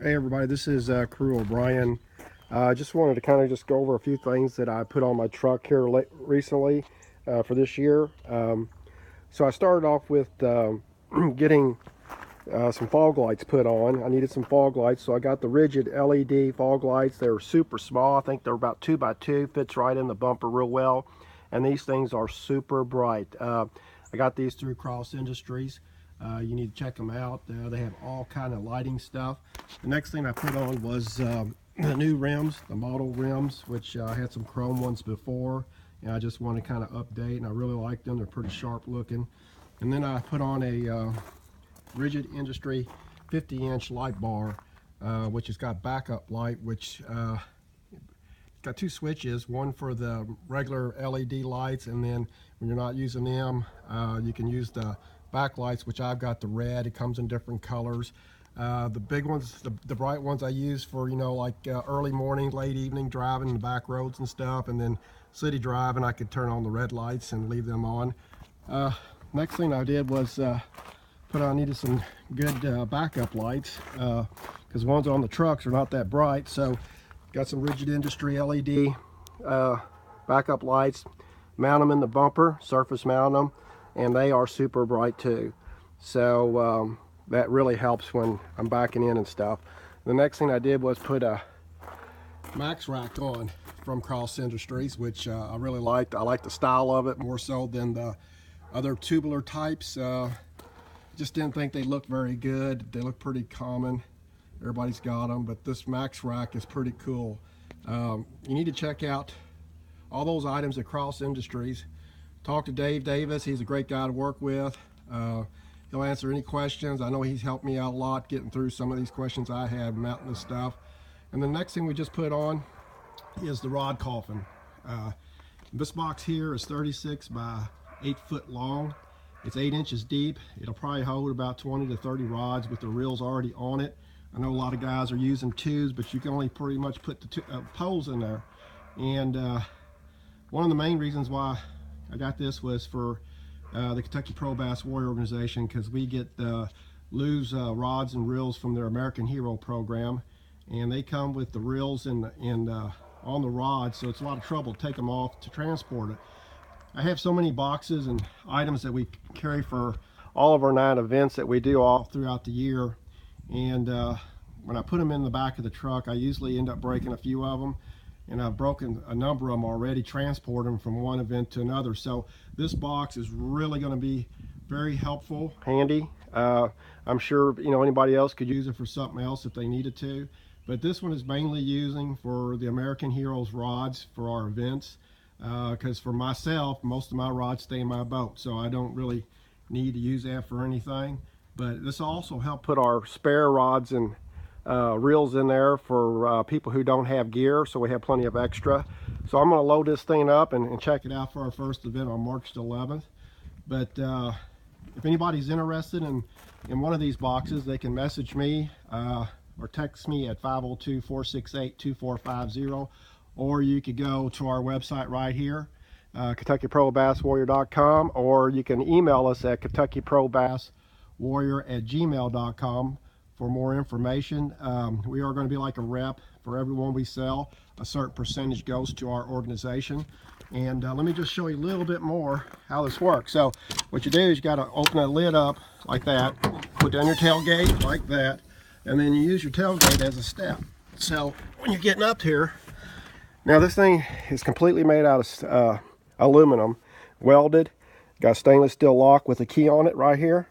Hey everybody, this is Kaoru O'Brien. I just wanted to kind of just go over a few things that I put on my truck here recently for this year. So I started off with getting some fog lights put on. I needed some fog lights, so I got the rigid LED fog lights. They were super small. I think they're about 2 by 2, fits right in the bumper real well. And these things are super bright. I got these through Cross Industries. You need to check them out. They have all kind of lighting stuff. The next thing I put on was the new rims, the model rims, which I had some chrome ones before, and I just want to kind of update, and I really like them. They're pretty sharp looking. And then I put on a rigid industry 50-inch light bar, which has got backup light, which got two switches, one for the regular LED lights, and then when you're not using them, you can use the backlights, which I've got the red. It comes in different colors. The big ones, the bright ones I use for, like early morning, late evening driving the back roads and stuff, and then city driving, I could turn on the red lights and leave them on. Next thing I did was I needed some good backup lights, because ones on the trucks are not that bright. So got some rigid industry LED backup lights, mount them in the bumper, surface mount them, and they are super bright too. So that really helps when I'm backing in and stuff. The next thing I did was put a max rack on from Cross Industries, which I really liked. I like the style of it more so than the other tubular types. Just didn't think they looked very good. They look pretty common. Everybody's got them, but this max rack is pretty cool. You need to check out all those items at Cross Industries. Talk to Dave Davis. He's a great guy to work with. He'll answer any questions. I know he's helped me out a lot getting through some of these questions I have, mounting this stuff. And the next thing we just put on is the rod coffin. This box here is 36 by 8 foot long. It's 8 inches deep. It'll probably hold about 20 to 30 rods with the reels already on it. I know a lot of guys are using twos, but you can only pretty much put the poles in there. And one of the main reasons why I got this was for the Kentucky Pro Bass Warrior organization, because we get loose rods and reels from their American Hero program, and they come with the reels and on the rod, so it's a lot of trouble to take them off to transport it. I have so many boxes and items that we carry for all of our 9 events that we do all throughout the year, and when I put them in the back of the truck, I usually end up breaking a few of them, and I've broken a number of them already, transporting them from one event to another. So this box is really going to be very helpful, handy. I'm sure anybody else could use it for something else if they needed to, but this one is mainly using for the American Heroes rods for our events, because for myself, most of my rods stay in my boat, so I don't really need to use that for anything. But this also helped put our spare rods and reels in there for people who don't have gear, so we have plenty of extra. So I'm going to load this thing up and check it out for our first event on March 11th. But if anybody's interested in one of these boxes, they can message me or text me at 502-468-2450, or you could go to our website right here, KentuckyProBassWarrior.com, or you can email us at KentuckyProBassWarrior@gmail.com for more information. We are going to be like a rep for everyone we sell. A certain percentage goes to our organization. And let me just show you a little bit more how this works. So what you do is you got to open that lid up like that, put down your tailgate like that, and then you use your tailgate as a step. So when you're getting up here, now this thing is completely made out of aluminum, welded, got a stainless steel lock with a key on it right here.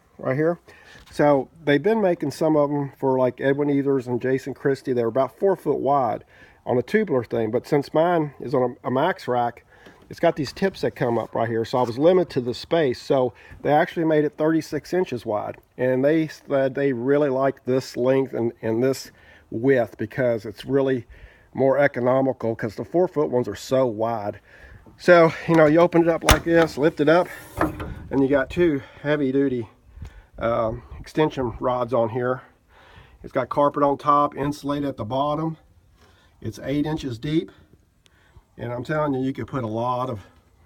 So they've been making some of them for like Edwin Ethers and Jason Christie. They're about 4 foot wide on a tubular thing, but since mine is on a max rack, it's got these tips that come up right here, so I was limited to the space. So they actually made it 36 inches wide, and they said they really like this length and this width because it's really more economical, because the 4 foot ones are so wide. So you open it up like this, lift it up, and you got 2 heavy duty extension rods on here. It's got carpet on top, insulated at the bottom. It's 8 inches deep, and I'm telling you, you could put a lot of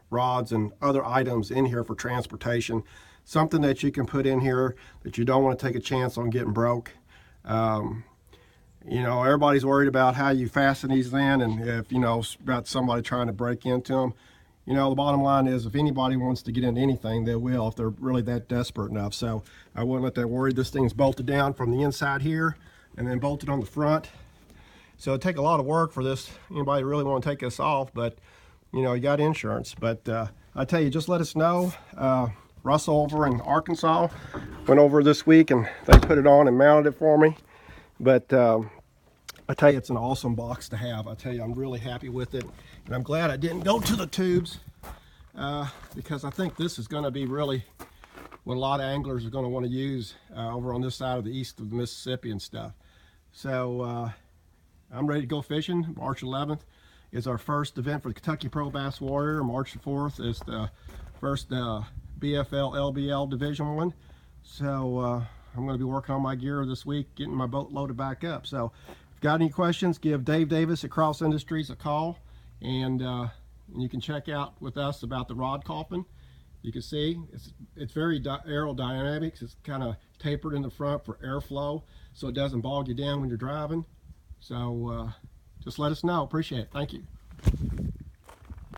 rods and other items in here for transportation. Something that you can put in here that you don't want to take a chance on getting broke. You know, everybody's worried about how you fasten these in, and if, you know, about somebody trying to break into them. You know, the bottom line is, if anybody wants to get into anything, they will, if they're really that desperate enough. So I wouldn't let that worry. This thing's bolted down from the inside here and then bolted on the front. So it'd take a lot of work for this, anybody really want to take this off, but you know, you got insurance. But I tell you, just let us know. Russell over in Arkansas went over this week and they put it on and mounted it for me. But I tell you, it's an awesome box to have. I tell you, I'm really happy with it. And I'm glad I didn't go to the tubes because I think this is going to be really what a lot of anglers are going to want to use over on this side of the east of the Mississippi and stuff. So I'm ready to go fishing. March 11th is our first event for the Kentucky Pro Bass Warrior. March 4th is the first BFL LBL Division 1. So I'm going to be working on my gear this week, getting my boat loaded back up. So if you've got any questions, give Dave Davis at Cross Industries a call, and you can check out with us about the rod coffin. You can see it's very aerodynamic. It's kind of tapered in the front for airflow, so it doesn't bog you down when you're driving. So just let us know. Appreciate it. Thank you.